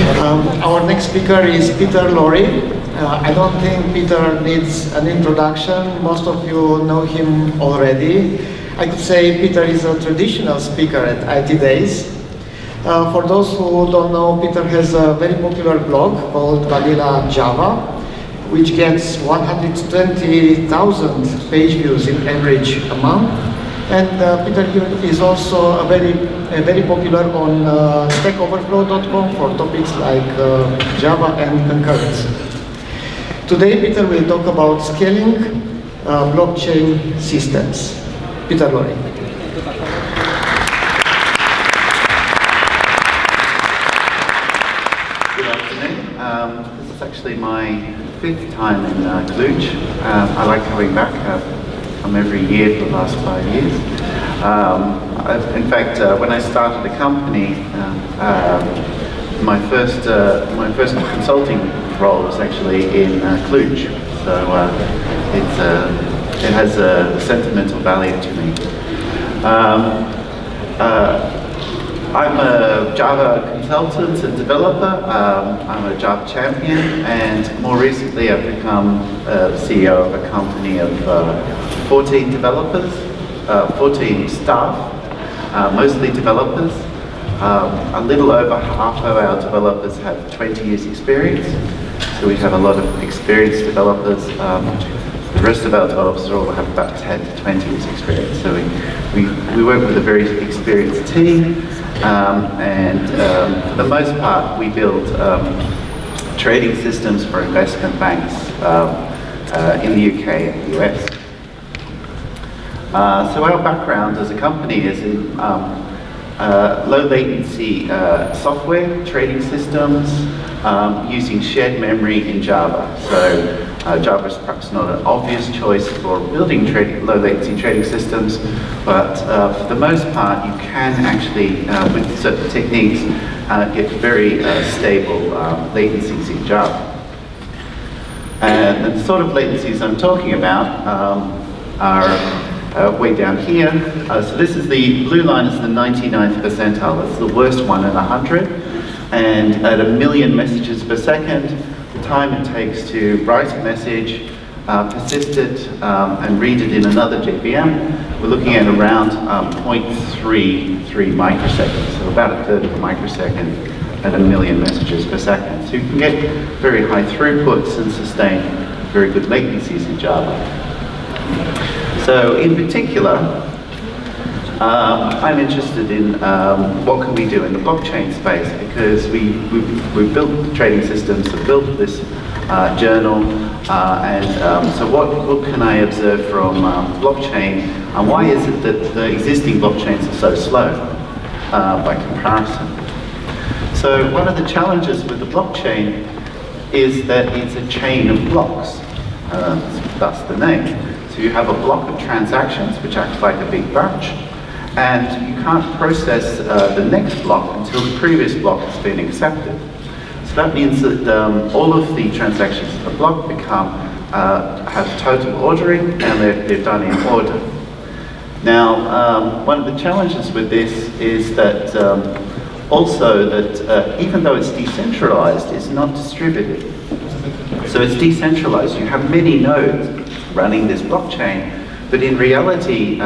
Our next speaker is Peter Lawrey. I don't think Peter needs an introduction. Most of you know him already. I could say Peter is a traditional speaker at IT Days. For those who don't know, Peter has a very popular blog called Vanilla Java, which gets 120,000 page views in average a month. And Peter is also very popular on stackoverflow.com for topics like Java and concurrency. Today, Peter will talk about scaling blockchain systems. Peter Lawrey. Good afternoon. This is actually my 5th time in Cluj. I like coming back. Come every year for the last 5 years. In fact, when I started the company, my first consulting role was actually in Cluj. So it has a sentimental value to me. I'm a Java consultant and developer. I'm a Java champion, and more recently I've become CEO of a company of 14 developers, 14 staff, mostly developers. A little over half of our developers have 20 years experience, so we have a lot of experienced developers. The rest of our developers all have about 10 to 20 years experience, so we work with a very experienced team. For the most part, we build trading systems for investment banks in the UK and the US. So our background as a company is in low latency software, trading systems, using shared memory in Java. So Java is perhaps not an obvious choice for building low latency trading systems, but for the most part you can actually, with certain techniques, get very stable latencies in Java. And the sort of latencies I'm talking about are way down here. So this is the blue line is the 99th percentile. That's the worst one in 100. And at 1 million messages per second, the time it takes to write a message, persist it, and read it in another JVM, we're looking at around 0.33 microseconds, so about a third of a microsecond at 1 million messages per second. So you can get very high throughputs and sustain very good latencies in Java. So in particular, I'm interested in what can we do in the blockchain space, because we've built trading systems, we've built this journal, so what can I observe from blockchain, and why is it that the existing blockchains are so slow by comparison? So one of the challenges with the blockchain is that it's a chain of blocks, that's the name. So you have a block of transactions which acts like a big batch, and you can't process the next block until the previous block has been accepted. So that means that all of the transactions in the block have total ordering, and they're done in order. Now, one of the challenges with this is that also that even though it's decentralized, it's not distributed. So it's decentralized. You have many nodes running this blockchain, but in reality,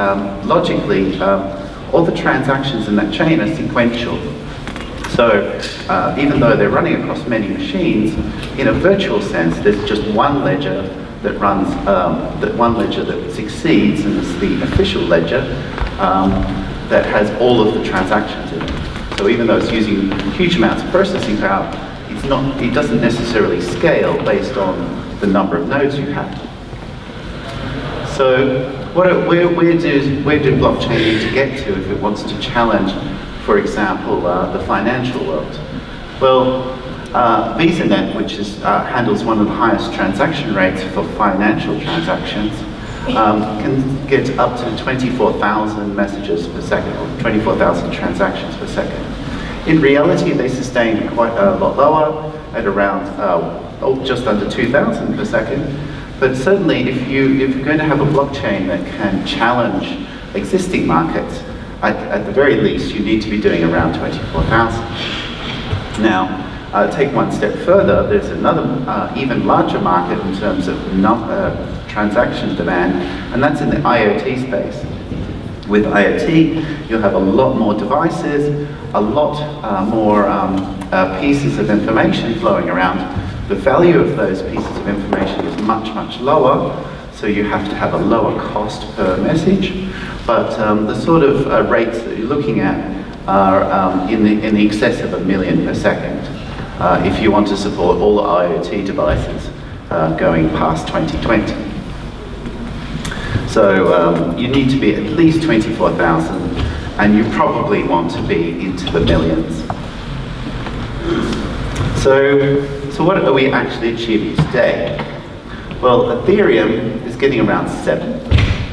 logically, all the transactions in that chain are sequential. So even though they're running across many machines, in a virtual sense, there's just one ledger that runs, that succeeds, and it's the official ledger that has all of the transactions in it. So even though it's using huge amounts of processing power, it doesn't necessarily scale based on the number of nodes you have. So where do blockchain need to get to if it wants to challenge, for example, the financial world? Well, VisaNet, which handles one of the highest transaction rates for financial transactions, can get up to 24,000 messages per second, or 24,000 transactions per second. In reality, they sustain quite a lot lower, at around just under 2,000 per second. But certainly, if you're going to have a blockchain that can challenge existing markets, at the very least, you need to be doing around 24,000. Now, Take one step further, there's another even larger market in terms of transaction demand, and that's in the IoT space. With IoT, you'll have a lot more devices, a lot more pieces of information flowing around. The value of those pieces of information is much, much lower, so you have to have a lower cost per message. But the sort of rates that you're looking at are in the excess of 1 million per second if you want to support all the IoT devices going past 2020. So you need to be at least 24,000, and you probably want to be into the millions. So what are we actually achieving today? Well, Ethereum is getting around 7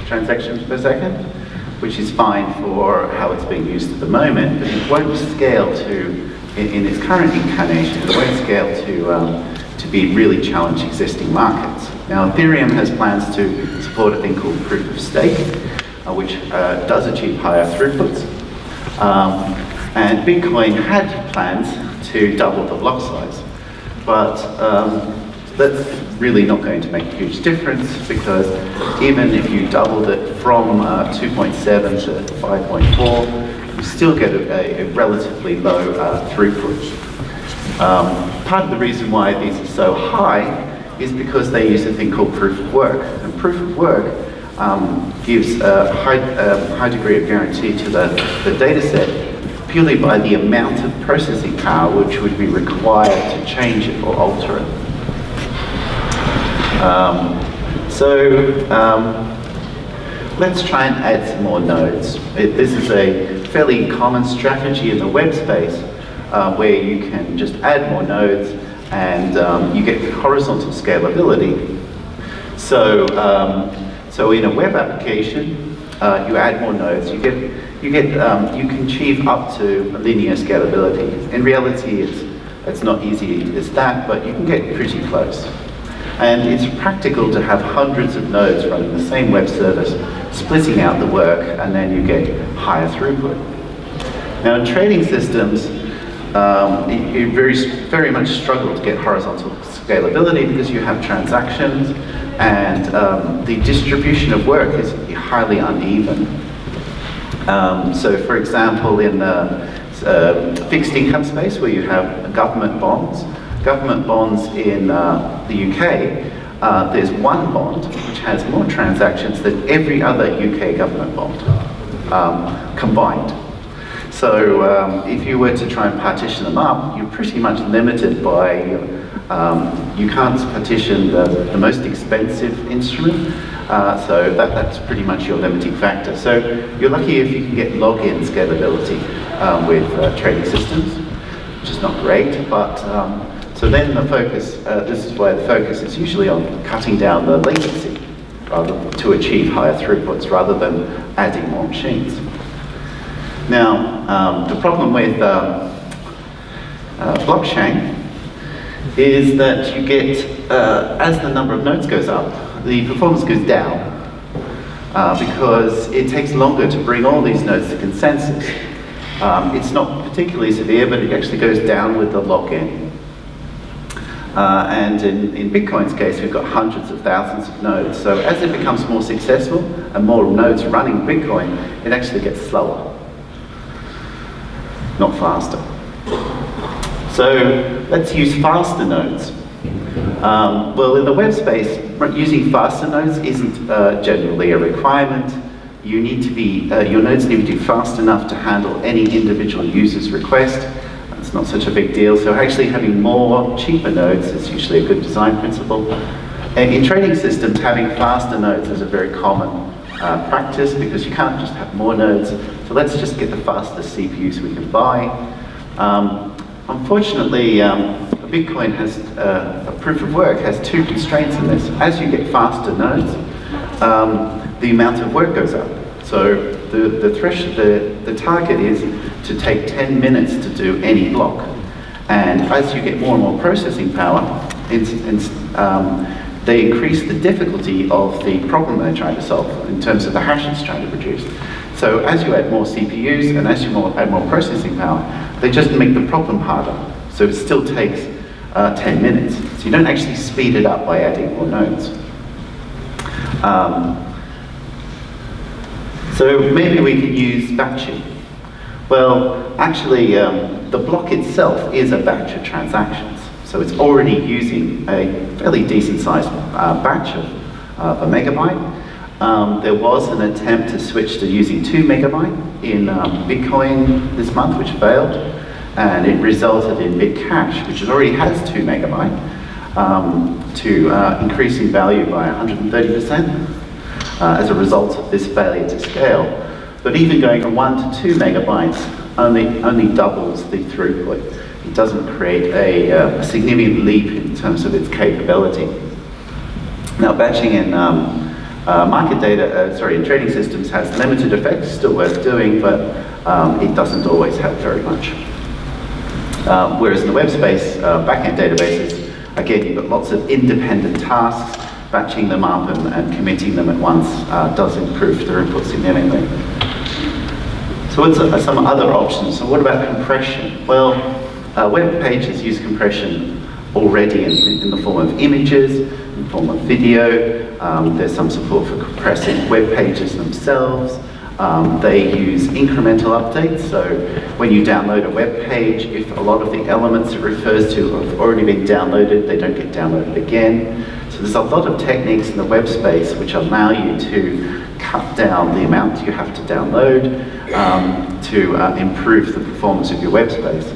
transactions per second, which is fine for how it's being used at the moment, but it won't scale to, in its current incarnation, it won't scale to be really challenge existing markets. Now, Ethereum has plans to support a thing called proof of stake, which does achieve higher throughputs. And Bitcoin had plans to double the block size, but that's really not going to make a huge difference, because even if you doubled it from 2.7 to 5.4, you still get a relatively low throughput. Part of the reason why these are so high is because they use a thing called proof of work. And proof of work gives a high degree of guarantee to the data set purely by the amount of processing power which would be required to change it or alter it. Let's try and add some more nodes. This is a fairly common strategy in the web space where you can just add more nodes and you get horizontal scalability. So in a web application, you add more nodes, you can achieve up to linear scalability. In reality, it's not easy as that, but you can get pretty close. And it's practical to have hundreds of nodes running the same web service, splitting out the work, and then you get higher throughput. Now, in trading systems, you very much struggle to get horizontal scalability because you have transactions, and the distribution of work is highly uneven. So, for example, in the fixed income space, where you have government bonds in the UK, there's one bond which has more transactions than every other UK government bond combined. So if you were to try and partition them up, you're pretty much limited by, you can't partition the most expensive instrument, so that's pretty much your limiting factor. So you're lucky if you can get login scalability with trading systems, which is not great, but so then the focus, this is where the focus is usually on cutting down the latency to achieve higher throughputs rather than adding more machines. Now, the problem with blockchain is that you get, as the number of nodes goes up, the performance goes down because it takes longer to bring all these nodes to consensus. It's not particularly severe, but it actually goes down with the lock-in. And in Bitcoin's case, we've got hundreds of thousands of nodes. So as it becomes more successful and more nodes running Bitcoin, it actually gets slower, not faster. So let's use faster nodes. Well, in the web space, using faster nodes isn't generally a requirement. You need to be, your nodes need to be fast enough to handle any individual user's request. It's not such a big deal. So actually having more cheaper nodes is usually a good design principle. And in trading systems, having faster nodes is a very common practice because you can't just have more nodes. So let's just get the fastest CPUs we can buy. Unfortunately, Bitcoin has, a proof of work has two constraints in this. As you get faster nodes, the amount of work goes up. So the target is to take 10 minutes to do any block. And as you get more and more processing power, they increase the difficulty of the problem they're trying to solve in terms of the hash it's trying to produce. So as you add more CPUs and as you add more processing power, they just make the problem harder. So it still takes 10 minutes. So you don't actually speed it up by adding more nodes. So maybe we could use batching. Well, actually, the block itself is a batch of transactions. So it's already using a fairly decent sized batch of a megabyte. There was an attempt to switch to using 2 megabyte in Bitcoin this month, which failed. And it resulted in Bitcash, which already has 2 megabyte, to increase in value by 130%. As a result of this failure to scale. But even going from 1 to 2 megabytes only doubles the throughput. It doesn't create a significant leap in terms of its capability. Now, batching in market data, in trading systems has limited effects, still worth doing, but it doesn't always have very much. Whereas in the web space, backend databases, again, you've got lots of independent tasks. Batching them up and committing them at once does improve throughput significantly. So what's some other options? So what about compression? Well, web pages use compression already in the form of images, in the form of video. There's some support for compressing web pages themselves. They use incremental updates, so when you download a web page, if a lot of the elements it refers to have already been downloaded, they don't get downloaded again. So there's a lot of techniques in the web space which allow you to cut down the amount you have to download to improve the performance of your web space.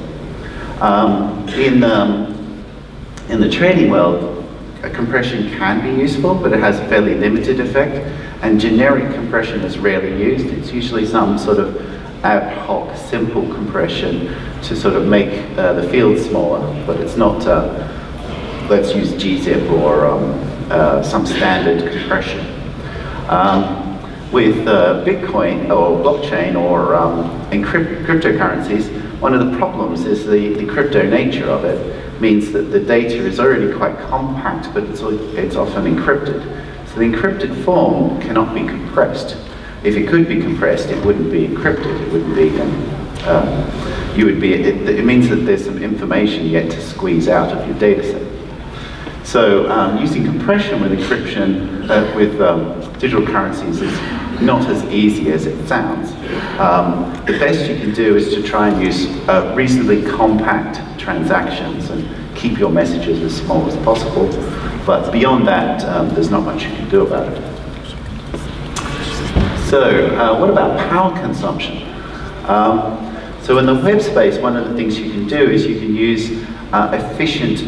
In the trading world, compression can be useful, but it has a fairly limited effect, and generic compression is rarely used. It's usually some sort of ad hoc, simple compression to sort of make the field smaller, but it's not let's use gzip or some standard compression. With Bitcoin or blockchain or cryptocurrencies, one of the problems is the crypto nature of it means that the data is already quite compact, but it's often encrypted. So the encrypted form cannot be compressed. If it could be compressed, it wouldn't be encrypted. It wouldn't be. It means that there's some information yet to squeeze out of your data set. So using compression with encryption with digital currencies is not as easy as it sounds. The best you can do is to try and use reasonably compact transactions and keep your messages as small as possible. But beyond that, there's not much you can do about it. So what about power consumption? So in the web space, one of the things you can do is you can use efficient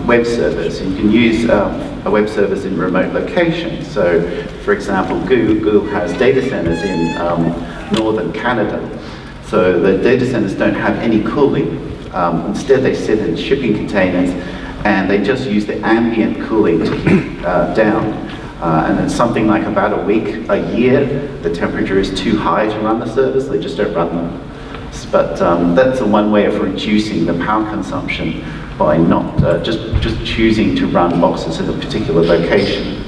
web servers. You can use a web servers in remote locations. So, for example, Google has data centers in northern Canada. So the data centers don't have any cooling. Instead, they sit in shipping containers, and they just use the ambient cooling to keep down. And then something like about a week, a year, the temperature is too high to run the servers. They just don't run them. But that's one way of reducing the power consumption by not just choosing to run boxes in a particular location.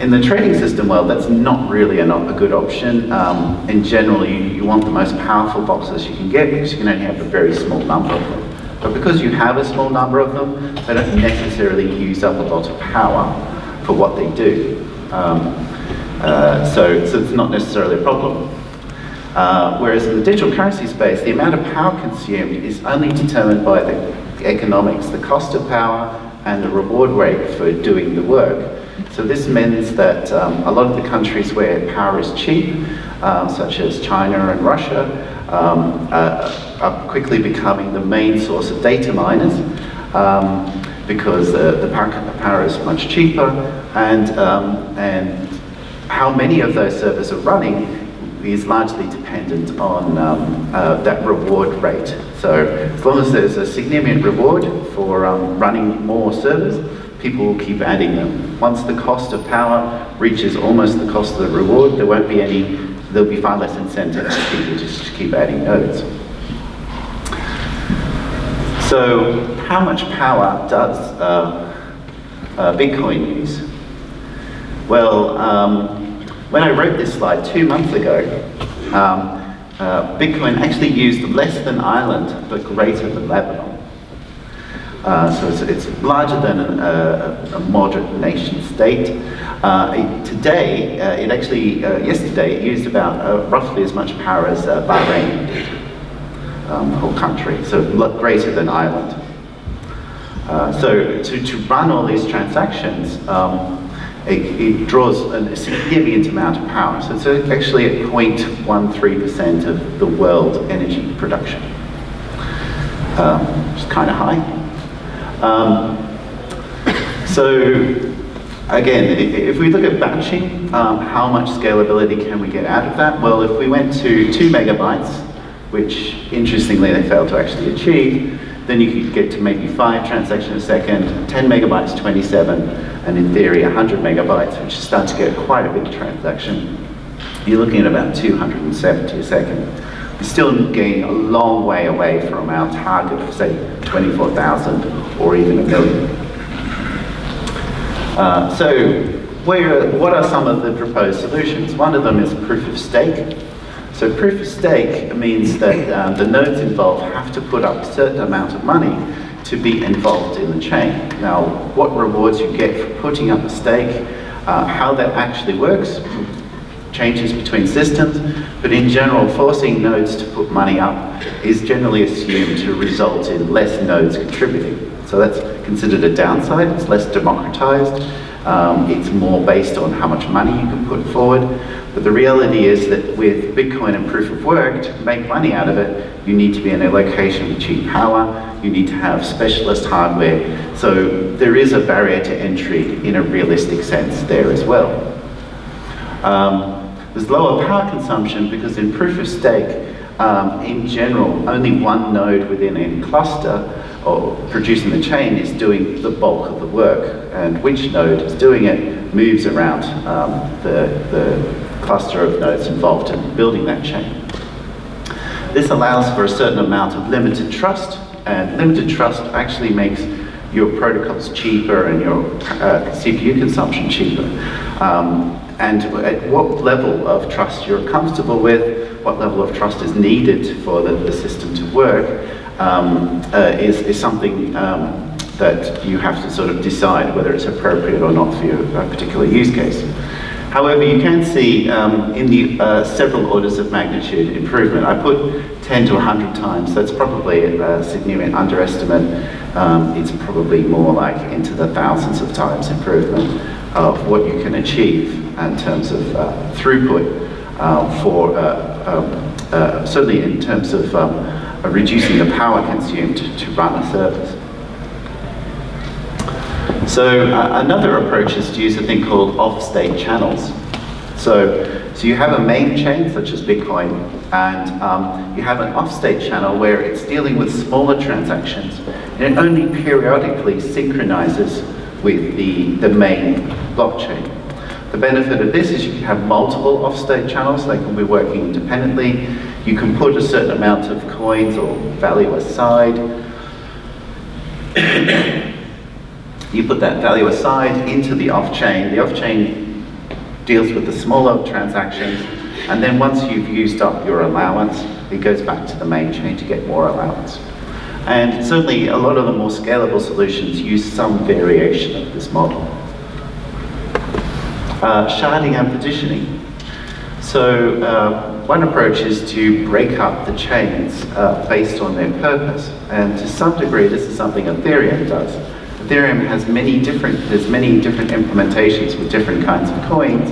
In the trading system world, that's not really a good option. In general, you want the most powerful boxes you can get because you can only have a very small number of them. But because you have a small number of them, they don't necessarily use up a lot of power for what they do. So it's not necessarily a problem. Whereas in the digital currency space, the amount of power consumed is only determined by the economics, the cost of power and the reward rate for doing the work. So this means that a lot of the countries where power is cheap, such as China and Russia, are quickly becoming the main source of data miners because the power is much cheaper, and how many of those servers are running is largely dependent on that reward rate. So as long as there's a significant reward for running more servers, people will keep adding them. Once the cost of power reaches almost the cost of the reward, there'll be far less incentive for people to just keep adding nodes. So how much power does Bitcoin use? Well, when I wrote this slide 2 months ago, Bitcoin actually used less than Ireland, but greater than Lebanon. So it's larger than a moderate nation state. Today, it actually, yesterday, it used about roughly as much power as Bahrain did, the whole country, so greater than Ireland. So to run all these transactions, it draws a significant amount of power. So it's actually at 0.13% of the world energy production, which is kind of high. So again, if we look at batching, how much scalability can we get out of that? Well, if we went to 2 megabytes, which interestingly they failed to actually achieve, then you could get to maybe 5 transactions a second, 10 megabytes, 27, and in theory 100 megabytes, which starts to get quite a big transaction. You're looking at about 270 a second. We're still getting a long way away from our target of, say, 24,000 or even a million. So what are some of the proposed solutions? One of them is proof of stake. So proof of stake means that the nodes involved have to put up a certain amount of money to be involved in the chain. Now, what rewards you get for putting up a stake, how that actually works, changes between systems, but in general, forcing nodes to put money up is generally assumed to result in less nodes contributing. So that's considered a downside. It's less democratized. It's more based on how much money you can put forward. But the reality is that with Bitcoin and proof of work, to make money out of it, you need to be in a location with cheap power. You need to have specialist hardware. So there is a barrier to entry in a realistic sense there as well. There's lower power consumption because in proof of stake, in general, only one node within any cluster or producing the chain is doing the bulk of the work, and which node is doing it moves around the cluster of nodes involved in building that chain. This allows for a certain amount of limited trust, and limited trust actually makes your protocols cheaper and your CPU consumption cheaper. And at what level of trust you're comfortable with, what level of trust is needed for the system to work, is something that you have to sort of decide whether it's appropriate or not for your particular use case. However, you can see in the several orders of magnitude improvement. I put 10 to 100 times. That's probably a significant underestimate. It's probably more like into the thousands of times improvement of what you can achieve in terms of throughput certainly in terms of reducing the power consumed to run a service. So another approach is to use a thing called off-state channels. So you have a main chain, such as Bitcoin, and you have an off-state channel where it's dealing with smaller transactions, and it only periodically synchronizes with the main blockchain. The benefit of this is you can have multiple off-state channels. They can be working independently. You can put a certain amount of coins or value aside. You put that value aside into the off-chain. The off-chain deals with the smaller transactions, and then once you've used up your allowance, it goes back to the main chain to get more allowance. And certainly a lot of the more scalable solutions use some variation of this model. Sharding and partitioning. So one approach is to break up the chains based on their purpose, and to some degree this is something Ethereum does. Ethereum has many different implementations with different kinds of coins,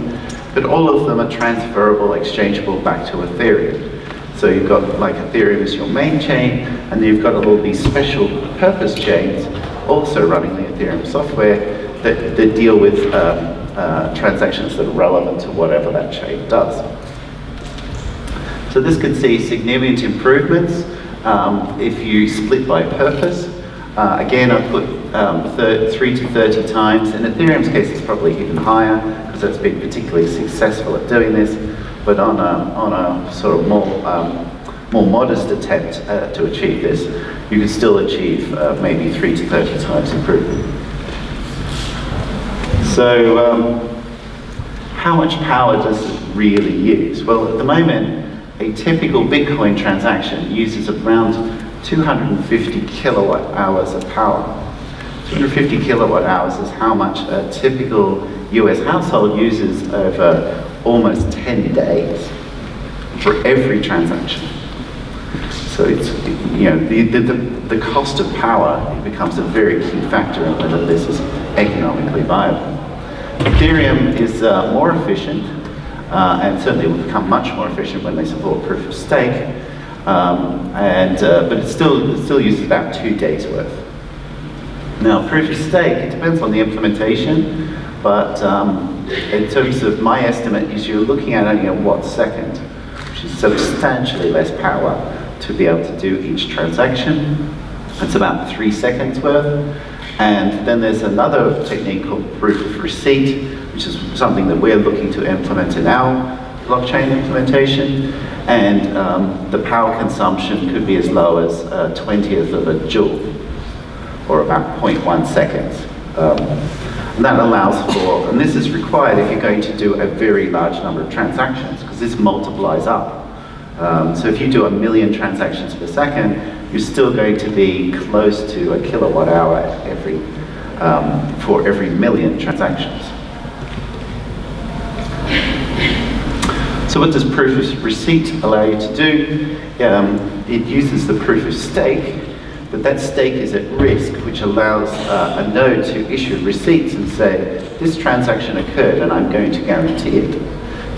but all of them are transferable, exchangeable back to Ethereum. So you've got like Ethereum as your main chain, and then you've got all these special purpose chains also running the Ethereum software that deal with transactions that are relevant to whatever that chain does. So this can see significant improvements if you split by purpose. Again, I've put 3 to 30 times. In Ethereum's case, it's probably even higher because it's been particularly successful at doing this. But on a sort of more modest attempt to achieve this, you could still achieve maybe 3 to 30 times improvement. So how much power does it really use? Well, at the moment, a typical Bitcoin transaction uses around 250 kilowatt hours of power. 250 kilowatt hours is how much a typical US household uses over almost 10 days for every transaction. So it's, you know, the cost of power becomes a very key factor in whether this is economically viable. Ethereum is more efficient, and certainly will become much more efficient when they support proof of stake, but it still uses about 2 days worth. Now, proof of stake, it depends on the implementation, but in terms of my estimate, is you're looking at only a watt-second, which is substantially less power to be able to do each transaction. It's about 3 seconds worth. And then there's another technique called proof of receipt, which is something that we're looking to implement in our blockchain implementation. And the power consumption could be as low as 1/20th of a joule, or about 0.1 seconds. And that allows for, and this is required if you're going to do a very large number of transactions, because this multiplies up. So if you do 1 million transactions per second, you're still going to be close to a kilowatt hour for every million transactions. So what does proof of receipt allow you to do? It uses the proof of stake, but that stake is at risk, which allows a node to issue receipts and say, this transaction occurred and I'm going to guarantee it.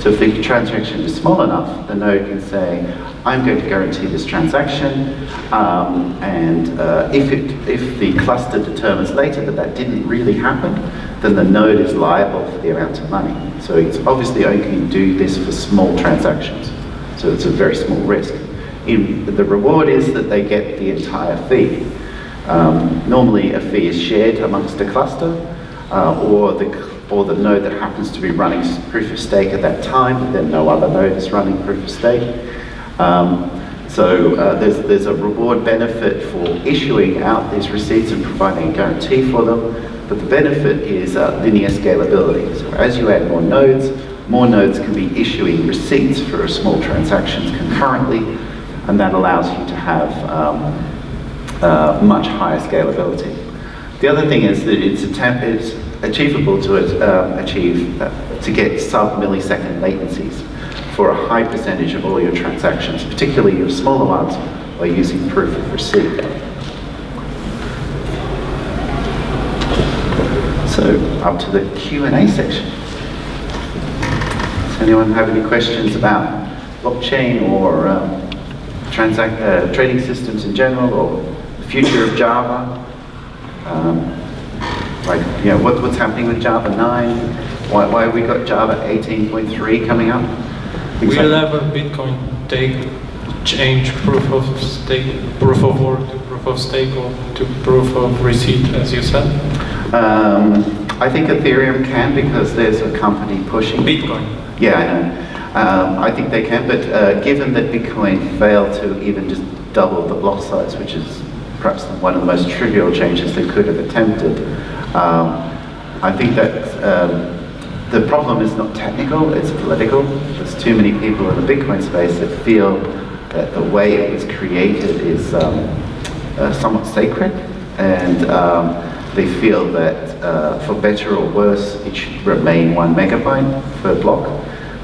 So if the transaction is small enough, the node can say, I'm going to guarantee this transaction, and if the cluster determines later that that didn't really happen, then the node is liable for the amount of money. So it's obviously only going to do this for small transactions. So it's a very small risk. The reward is that they get the entire fee. Normally a fee is shared amongst the cluster, or the node that happens to be running proof of stake at that time, then no other node is running proof of stake. There's a reward benefit for issuing out these receipts and providing a guarantee for them, but the benefit is linear scalability. So as you add more nodes can be issuing receipts for small transactions concurrently, and that allows you to have much higher scalability. The other thing is that it's achievable to get sub-millisecond latencies for a high percentage of all your transactions, particularly your smaller ones, by using proof of receipt. So up to the Q&A section. Does anyone have any questions about blockchain or trading systems in general, or the future of Java? What's happening with Java 9? Why have we got Java 18.3 coming up? Will ever Bitcoin change proof of stake, proof of work to proof of stake, or to proof of receipt, as you said? I think Ethereum can, because there's a company pushing Bitcoin. Yeah, I know. I think they can, but given that Bitcoin failed to even just double the block size, which is perhaps one of the most trivial changes they could have attempted, I think that the problem is not technical, it's political. There's too many people in the Bitcoin space that feel that the way it was created is somewhat sacred, and they feel that for better or worse, it should remain 1 megabyte per block.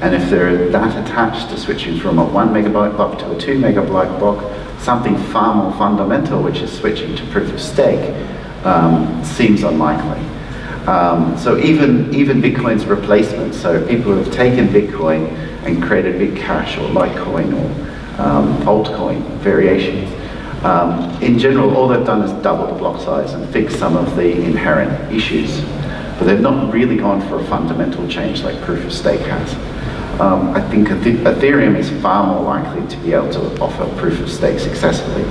And if they're that attached to switching from a 1 megabyte block to a 2 megabyte block, something far more fundamental, which is switching to proof of stake, seems unlikely. So even Bitcoin's replacement, so people who have taken Bitcoin and created Bitcash or Litecoin or altcoin variations, in general, all they've done is double the block size and fix some of the inherent issues. But they've not really gone for a fundamental change like proof of stake has. I think Ethereum is far more likely to be able to offer proof of stake successfully.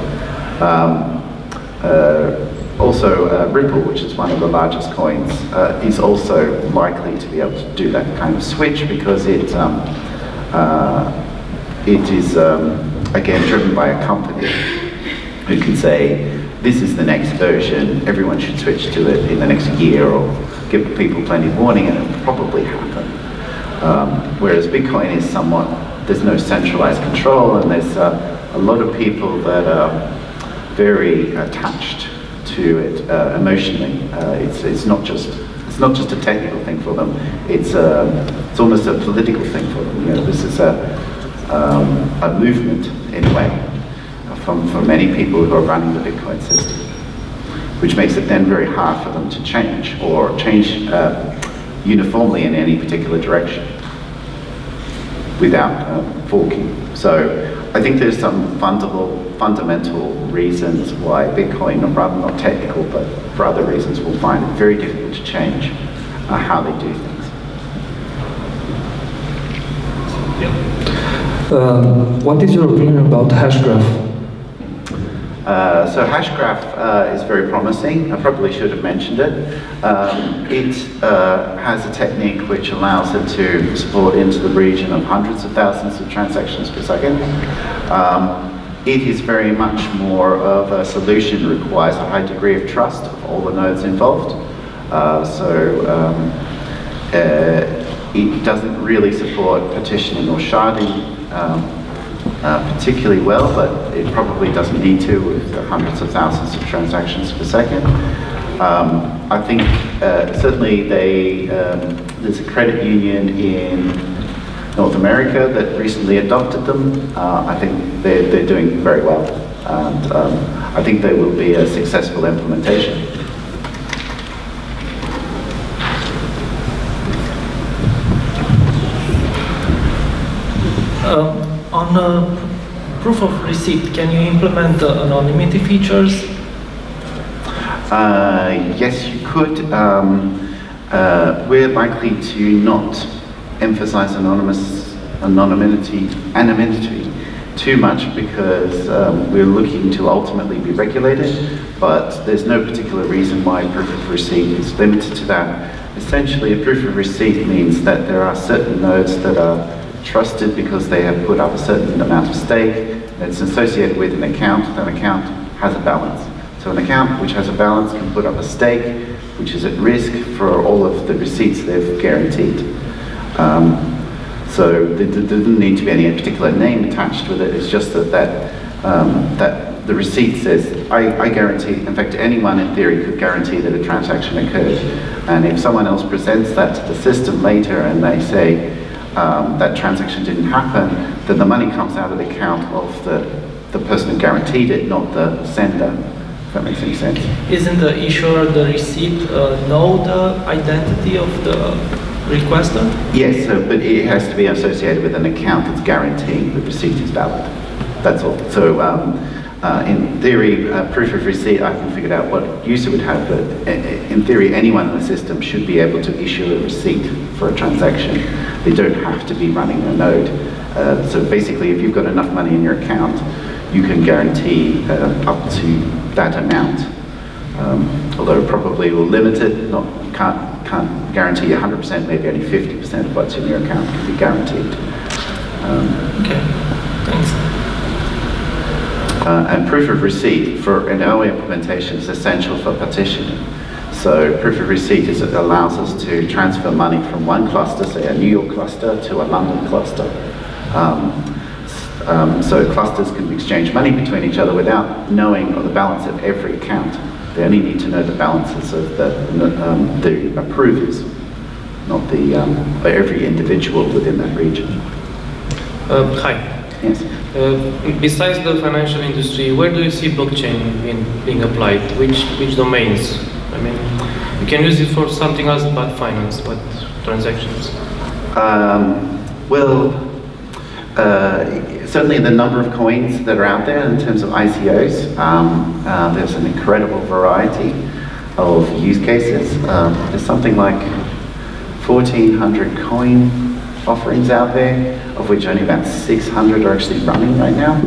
Also, Ripple, which is one of the largest coins, is also likely to be able to do that kind of switch, because it is, again, driven by a company who can say, this is the next version, everyone should switch to it in the next year, or give people plenty of warning, and it will probably happen. Whereas Bitcoin is somewhat there's no centralized control, and there's a lot of people that are very attached to it emotionally. It's not just a technical thing for them. It's almost a political thing for them. You know, this is a movement in a way for many people who are running the Bitcoin system, which makes it then very hard for them to change or change uniformly in any particular direction without forking. So I think there's some fundamental reasons why Bitcoin, rather not technical, but for other reasons, will find it very difficult to change how they do things. What is your opinion about Hashgraph? So Hashgraph is very promising. I probably should have mentioned it. It has a technique which allows it to support into the region of hundreds of thousands of transactions per second. It is very much more of a solution that requires a high degree of trust of all the nodes involved. It doesn't really support partitioning or sharding particularly well, but it probably doesn't need to with hundreds of thousands of transactions per second. I think certainly there's a credit union in North America that recently adopted them. I think they're doing very well, and I think they will be a successful implementation. On proof of receipt, can you implement anonymity features? Yes, you could. We're likely to not emphasize anonymity too much because we're looking to ultimately be regulated, but there's no particular reason why proof of receipt is limited to that. Essentially, a proof of receipt means that there are certain nodes that are trusted because they have put up a certain amount of stake that's associated with an account. That account has a balance. So an account which has a balance can put up a stake which is at risk for all of the receipts they've guaranteed. So there doesn't need to be any particular name attached with it. It's just that the receipt says, I guarantee, in fact anyone in theory could guarantee that a transaction occurred. And if someone else presents that to the system later and they say, that transaction didn't happen, then the money comes out of the account of the person who guaranteed it, not the sender, if that makes any sense. Isn't the issuer, the receipt, know the identity of the requester? Yes, but it has to be associated with an account that's guaranteeing the receipt is valid. That's all. So in theory, proof of receipt, I can figure out what user would have, but in theory, anyone in the system should be able to issue a receipt for a transaction. They don't have to be running a node. So basically, if you've got enough money in your account, you can guarantee up to that amount. Although probably will limit it, can't guarantee 100%, maybe only 50% of what's in your account can be guaranteed. Okay, thanks. And proof of receipt for an OA implementation is essential for partitioning. So proof of receipt allows us to transfer money from one cluster, say a New York cluster, to a London cluster. So clusters can exchange money between each other without knowing the balance of every account. They only need to know the balances of the approvers, not every individual within that region. Hi. Yes. Besides the financial industry, where do you see blockchain being applied? Which domains? I mean, you can use it for something else but finance, but transactions. Certainly the number of coins that are out there in terms of ICOs, there's an incredible variety of use cases. There's something like 1,400 coin offerings out there, of which only about 600 are actually running right now.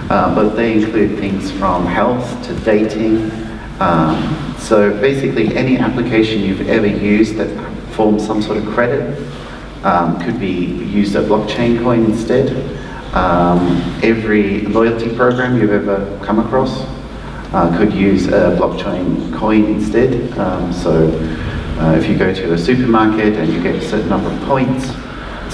But they include things from health to dating. So basically any application you've ever used that forms some sort of credit could be used a blockchain coin instead. Every loyalty program you've ever come across could use a blockchain coin instead. If you go to a supermarket and you get a certain number of points,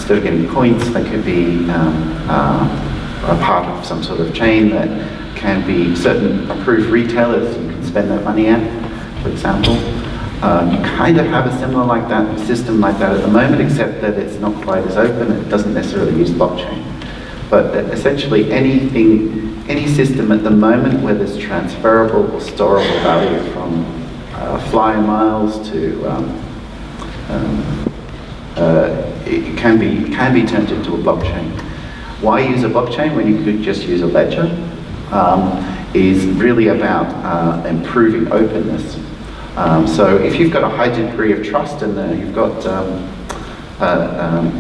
instead of getting points, they could be a part of some sort of chain that can be certain approved retailers you can spend that money at, for example. You kind of have a similar system like that at the moment, except that it's not quite as open. It doesn't necessarily use blockchain. But essentially any system at the moment where there's transferable or storable value from flying miles to it can be turned into a blockchain. Why use a blockchain when you could just use a ledger? Is really about improving openness. So if you've got a high degree of trust and you've got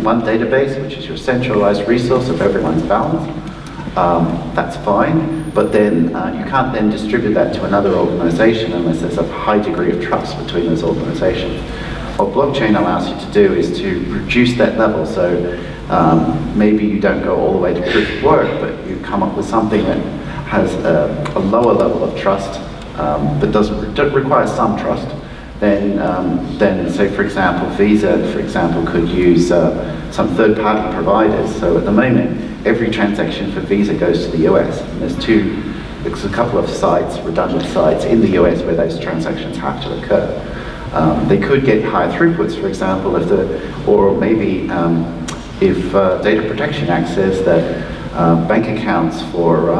one database, which is your centralized resource of everyone's balance, that's fine, but then you can't then distribute that to another organization unless there's a high degree of trust between those organizations. What blockchain allows you to do is to reduce that level. So maybe you don't go all the way to proof of work, but you come up with something that has a lower level of trust, but require some trust. Then say, for example, Visa, for example, could use some third-party providers. So at the moment, every transaction for Visa goes to the US. And there's a couple of sites, redundant sites in the US where those transactions have to occur. They could get higher throughputs, for example, if Data Protection Act says that bank accounts for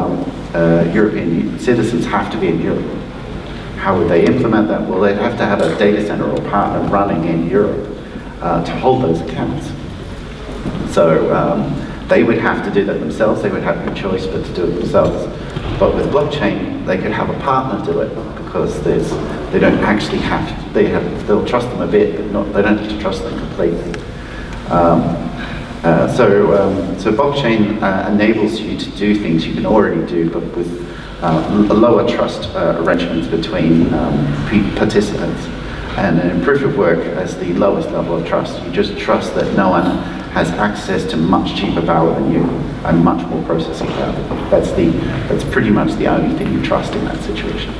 European citizens have to be in Europe. How would they implement that? Well, they'd have to have a data center or partner running in Europe to hold those accounts. So they would have to do that themselves. They would have no choice but to do it themselves. But with blockchain, they could have a partner do it because they don't actually have to, they'll trust them a bit, but they don't have to trust them completely. So blockchain enables you to do things you can already do, but with a lower trust arrangements between participants. And in proof of work, as the lowest level of trust, you just trust that no one has access to much cheaper power than you and much more processing power. That's pretty much the only thing you trust in that situation.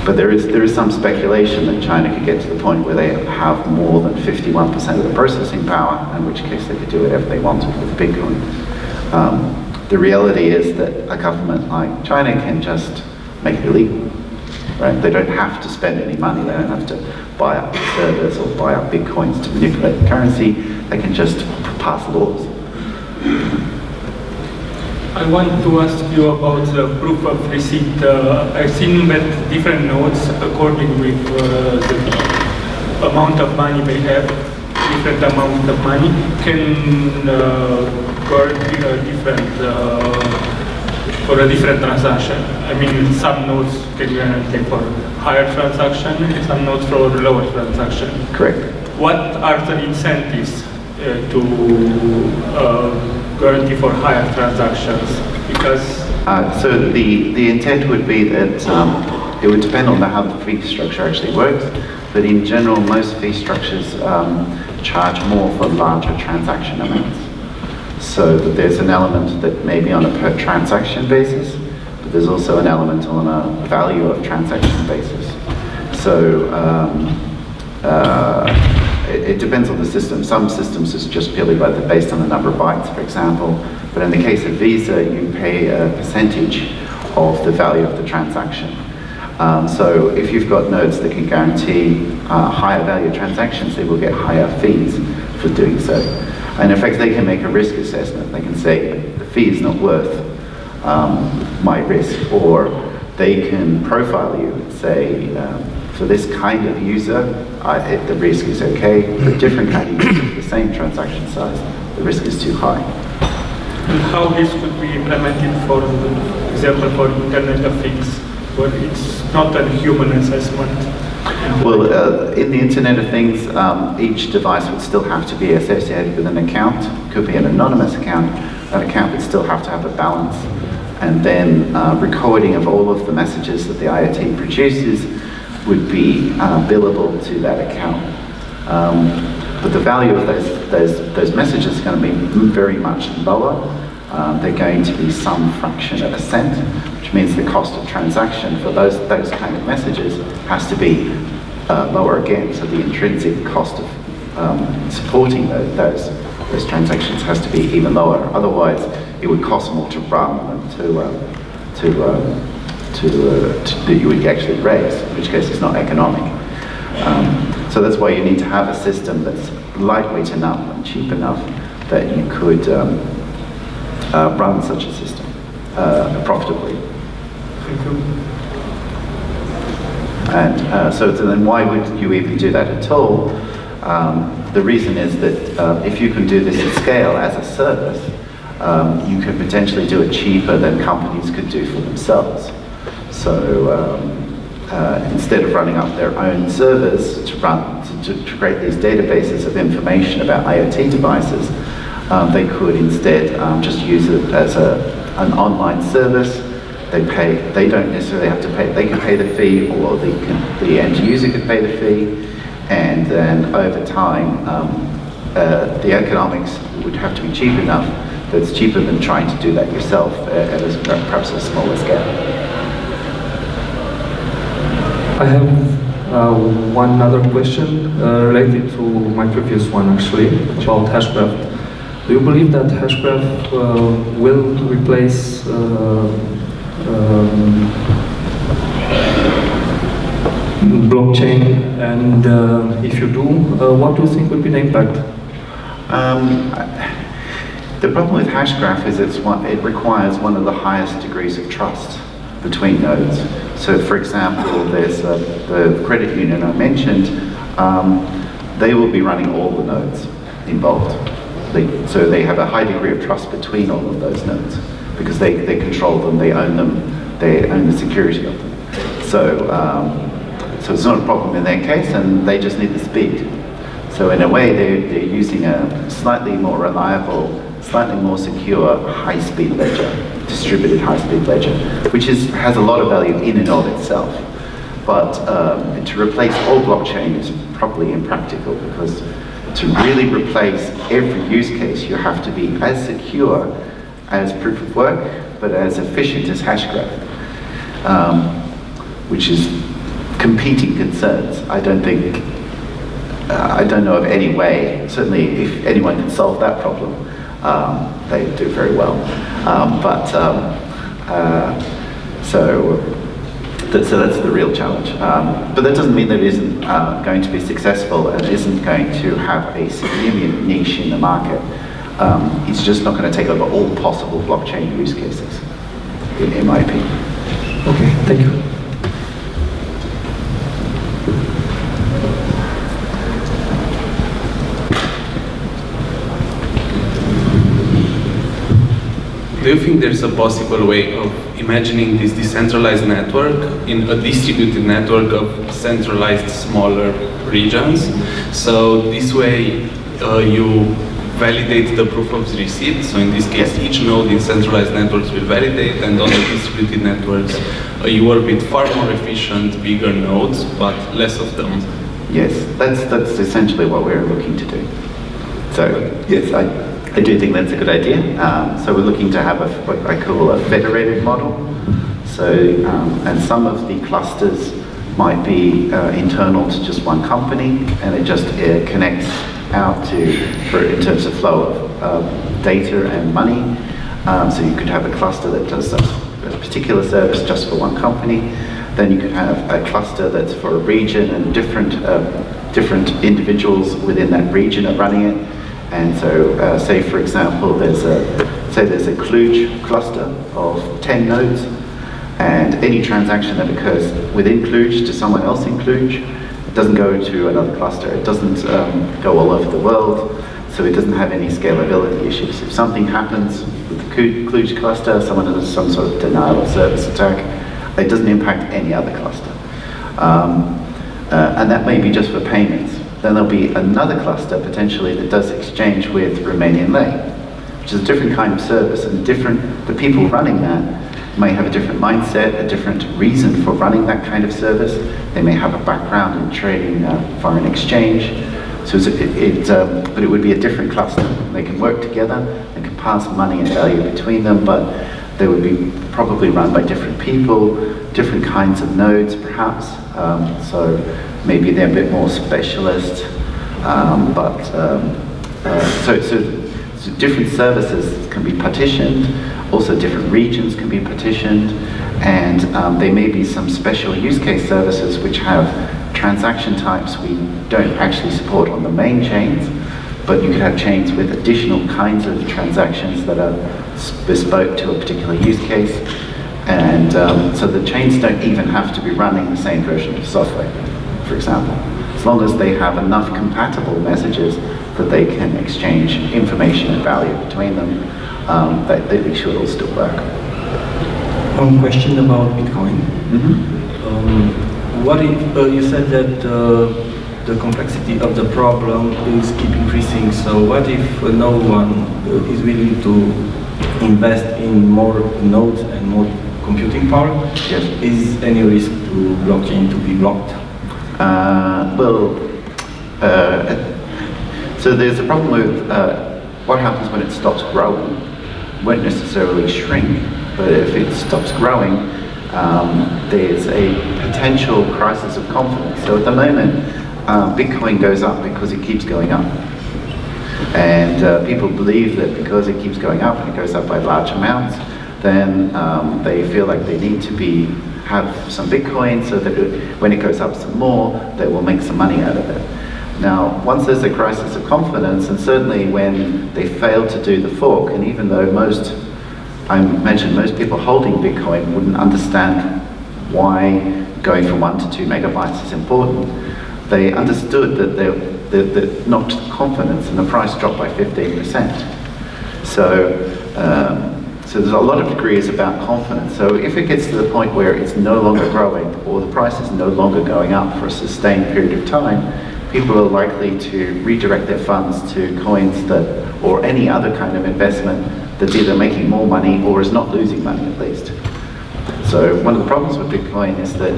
But there is some speculation that China could get to the point where they have more than 51% of the processing power, in which case they could do whatever they wanted with Bitcoin. The reality is that a government like China can just make it illegal, right? They don't have to spend any money. They don't have to buy up servers or buy up Bitcoins to manipulate the currency. They can just pass laws. I want to ask you about the proof of receipt. I've seen that different nodes, according with the amount of money they have, different amount of money, can guarantee a different for a different transaction. I mean, some nodes can guarantee for higher transaction, and some nodes for lower transaction. Correct. What are the incentives to guarantee for higher transactions? Because so the intent would be that it would depend on how the fee structure actually works, but in general, most fee structures charge more for larger transaction amounts. So that there's an element that may be on a per transaction basis, but there's also an element on a value of transaction basis. So it depends on the system. Some systems is just purely based on the number of bytes, for example. But in the case of Visa, you pay a percentage of the value of the transaction. So if you've got nodes that can guarantee higher value transactions, they will get higher fees for doing so. And in fact, they can make a risk assessment. They can say, the fee is not worth my risk, or they can profile you and say, for this kind of user, the risk is okay. For a different kind of user, the same transaction size, the risk is too high. and how this could be implemented, for example, for Internet of Things, where it's not a human assessment? Well, in the Internet of Things, each device would still have to be associated with an account. It could be an anonymous account. That account would still have to have a balance. And then recording of all of the messages that the IoT produces would be billable to that account. But the value of those messages is going to be very much lower. They're going to be some fraction of a cent, which means the cost of transaction for those kind of messages has to be lower again. So the intrinsic cost of supporting those transactions has to be even lower. Otherwise, it would cost more to run than that you would actually raise, in which case it's not economic. So that's why you need to have a system that's lightweight enough and cheap enough that you could run such a system profitably. Thank you. And so then why would you even do that at all? The reason is that if you can do this at scale as a service, you could potentially do it cheaper than companies could do for themselves. So instead of running up their own servers to create these databases of information about IoT devices, they could instead just use it as an online service. They don't necessarily have to pay, they can pay the fee, or the end user could pay the fee, and then over time the economics would have to be cheap enough that it's cheaper than trying to do that yourself at perhaps a smaller scale. I have one other question related to my previous one, actually, about Hashgraph. Do you believe that Hashgraph will replace blockchain? And if you do, what do you think would be the impact? The problem with Hashgraph is it requires one of the highest degrees of trust between nodes. So for example, there's the credit union I mentioned, they will be running all the nodes involved. So they have a high degree of trust between all of those nodes because they control them, they own the security of them. So it's not a problem in their case, and they just need the speed. So in a way, they're using a slightly more reliable, slightly more secure high-speed ledger, distributed high-speed ledger, which has a lot of value in and of itself. But to replace all blockchain is probably impractical, because to really replace every use case, you have to be as secure as proof of work, but as efficient as Hashgraph, which is competing concerns. I don't know of any way, certainly if anyone can solve that problem, they do very well. So that's the real challenge. But that doesn't mean that it isn't going to be successful and isn't going to have a significant niche in the market. It's just not going to take over all possible blockchain use cases, in my opinion. Okay, thank you. Do you think there's a possible way of imagining this decentralized network in a distributed network of centralized smaller regions? So this way you validate the proof of receipt. So in this case, each node in centralized networks will validate, and on the distributed networks you work with far more efficient, bigger nodes, but less of them. Yes, that's essentially what we're looking to do. So yes, I do think that's a good idea. So we're looking to have what I call a federated model. So, and some of the clusters might be internal to just one company, and it just connects out in terms of flow of data and money. So you could have a cluster that does a particular service just for one company. Then you could have a cluster that's for a region, and different individuals within that region are running it. And so, say for example, there's a Cluj cluster of 10 nodes, and any transaction that occurs within Cluj to someone else in Cluj, it doesn't go to another cluster. It doesn't go all over the world, so it doesn't have any scalability issues. If something happens with the Cluj cluster, someone does some sort of denial of service attack, it doesn't impact any other cluster. And that may be just for payments. Then there'll be another cluster potentially that does exchange with Romanian lei, which is a different kind of service, and the people running that may have a different mindset, a different reason for running that kind of service. They may have a background in trading foreign exchange. So but it would be a different cluster. They can work together, they can pass money and value between them, but they would be probably run by different people, different kinds of nodes perhaps. So maybe they're a bit more specialist, So different services can be partitioned, also different regions can be partitioned, and there may be some special use case services which have transaction types we don't actually support on the main chains, but you could have chains with additional kinds of transactions that are bespoke to a particular use case. And so the chains don't even have to be running the same version of software, for example. As long as they have enough compatible messages that they can exchange information and value between them, they should all still work. One question about Bitcoin. What if you said that the complexity of the problem is keep increasing, so what if no one is willing to invest in more nodes and more computing power? Yes. Is any risk to blockchain to be blocked? So there's a problem with what happens when it stops growing. It won't necessarily shrink, but if it stops growing, there's a potential crisis of confidence. So at the moment, Bitcoin goes up because it keeps going up. And people believe that because it keeps going up and it goes up by large amounts, then they feel like they need to have some Bitcoin so that when it goes up some more, they will make some money out of it. Now, once there's a crisis of confidence, and certainly when they fail to do the fork, and even though I imagine most people holding Bitcoin wouldn't understand why going from 1 to 2 megabytes is important, they understood that they knocked confidence and the price dropped by 15%. So there's a lot of degrees about confidence. So if it gets to the point where it's no longer growing or the price is no longer going up for a sustained period of time, people are likely to redirect their funds to coins or any other kind of investment that's either making more money or is not losing money at least. So one of the problems with Bitcoin is that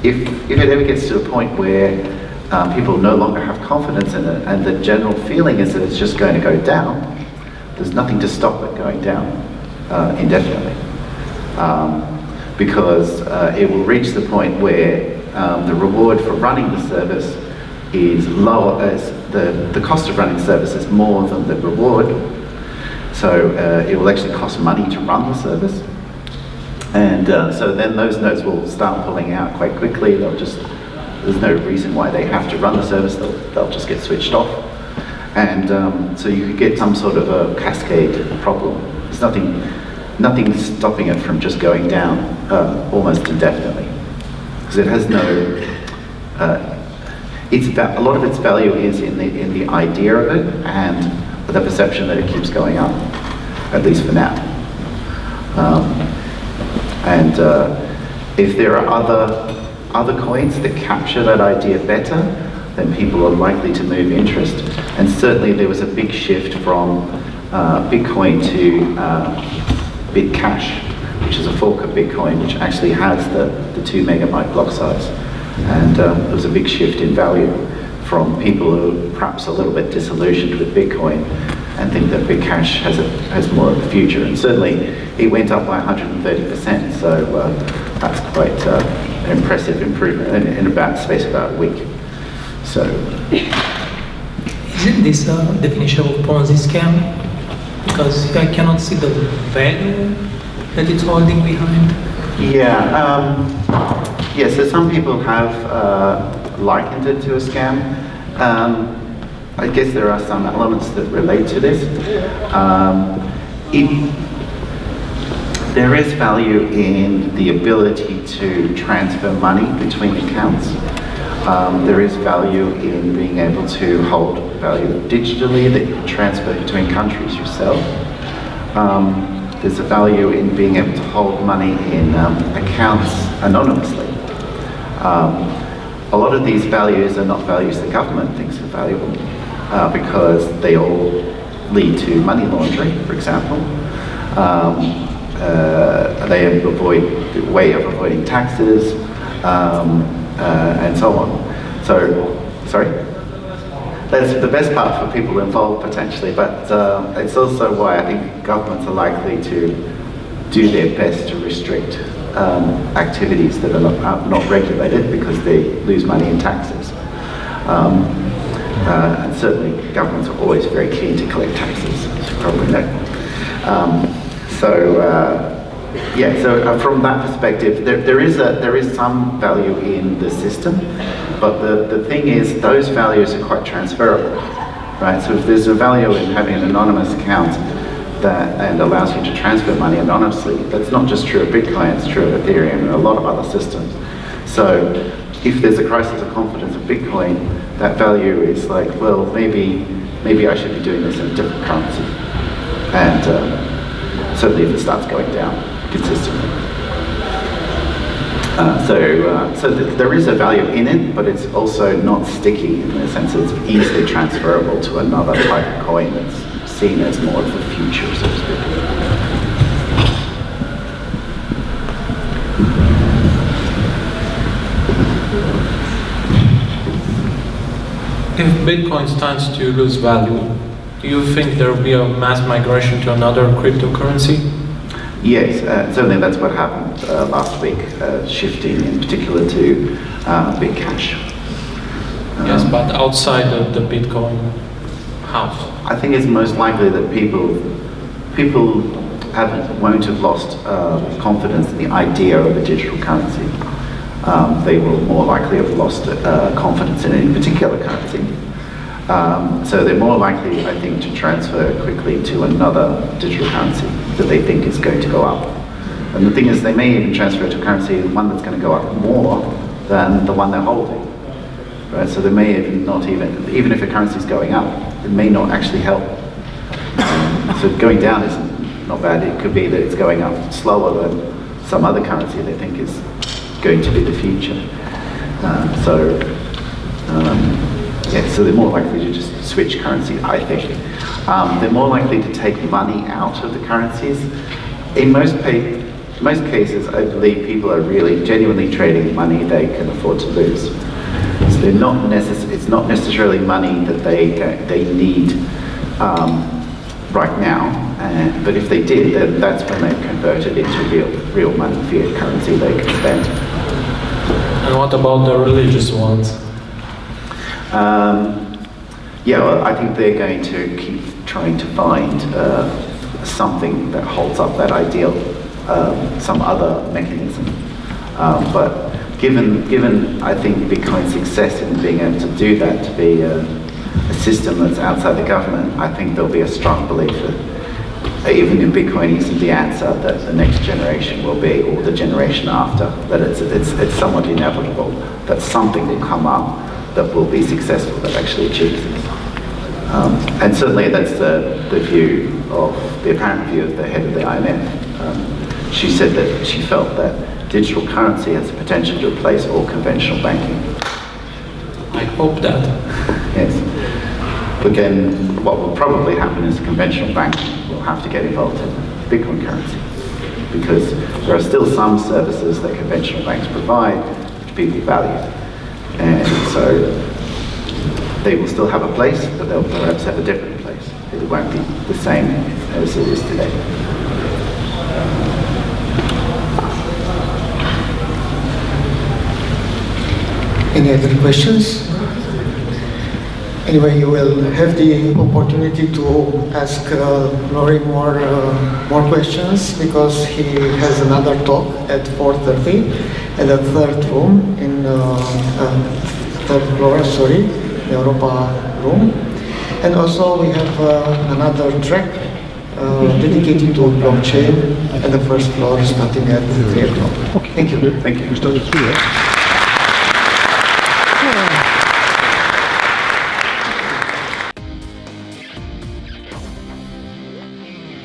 if it ever gets to a point where people no longer have confidence in it and the general feeling is that it's just going to go down, there's nothing to stop it going down indefinitely. Because it will reach the point where the reward for running the service is lower, as the cost of running the service is more than the reward. So it will actually cost money to run the service. And so then those nodes will start pulling out quite quickly. There's no reason why they have to run the service, they'll just get switched off. And so you could get some sort of a cascade problem. There's nothing stopping it from just going down almost indefinitely. Because it has no, a lot of its value is in the idea of it and the perception that it keeps going up, at least for now. If there are other coins that capture that idea better, then people are likely to move interest. And certainly there was a big shift from Bitcoin to Bitcash, which is a fork of Bitcoin, which actually has the 2 megabyte block size. And there was a big shift in value from people who are perhaps a little bit disillusioned with Bitcoin and think that Bitcash has more of a future. And certainly it went up by 130%, so that's quite an impressive improvement in about space of about a week. So, isn't this a definition of Ponzi scam? Because I cannot see the value that it's holding behind. Yeah, so some people have likened it to a scam. I guess there are some elements that relate to this. There is value in the ability to transfer money between accounts. There is value in being able to hold value digitally that you can transfer between countries yourself. There's a value in being able to hold money in accounts anonymously. A lot of these values are not values the government thinks are valuable because they all lead to money laundering, for example. They avoid the way of avoiding taxes and so on. So, sorry? That's the best part for people involved potentially, but it's also why I think governments are likely to do their best to restrict activities that are not regulated because they lose money in taxes. And certainly governments are always very keen to collect taxes, as you probably know. So from that perspective, there is some value in the system, but the thing is those values are quite transferable, right? So if there's a value in having an anonymous account and allows you to transfer money anonymously, that's not just true of Bitcoin, it's true of Ethereum and a lot of other systems. So if there's a crisis of confidence of Bitcoin, that value is like, well, maybe I should be doing this in a different currency. And certainly if it starts going down consistently. So there is a value in it, but it's also not sticky in the sense it's easily transferable to another type of coin that's seen as more of the future, so to speak. If Bitcoin stands to lose value, do you think there will be a mass migration to another cryptocurrency? Yes, certainly that's what happened last week, shifting in particular to Bitcash. Yes, but outside of the Bitcoin house? I think it's most likely that people won't have lost confidence in the idea of a digital currency. They will more likely have lost confidence in any particular currency. So they're more likely, I think, to transfer quickly to another digital currency that they think is going to go up. And the thing is, they may even transfer to a currency, one that's going to go up more than the one they're holding. Right? So they may not even if a currency is going up, it may not actually help. So going down is not bad. It could be that it's going up slower than some other currency they think is going to be the future. So they're more likely to just switch currency, I think. They're more likely to take money out of the currencies. In most cases, I believe people are really genuinely trading money they can afford to lose. So they're not it's not necessarily money that they need right now, but if they did, then that's when they convert it into real money, fiat currency they can spend. And what about the religious ones? I think they're going to keep trying to find something that holds up that ideal, some other mechanism. But given I think Bitcoin's success in being able to do that, to be a system that's outside the government, I think there'll be a strong belief that even if Bitcoin isn't the answer, that the next generation will be, or the generation after, that it's somewhat inevitable that something will come up that will be successful, that actually achieves this. And certainly that's the view of, the apparent view of the head of the IMF. She said that she felt that digital currency has the potential to replace all conventional banking. I hope that. Yes. But again, what will probably happen is conventional banking will have to get involved in Bitcoin currency, because there are still some services that conventional banks provide which people value. And so they will still have a place, but they'll perhaps have a different place. It won't be the same as it is today. Any other questions? Anyway, you will have the opportunity to ask Lawrey more questions, because he has another talk at 4:30 at the third room in third floor, the Europa room. And also we have another track dedicated to blockchain at the first floor, starting at 3 o'clock. Okay. Thank you. Thank you. We started 3, right?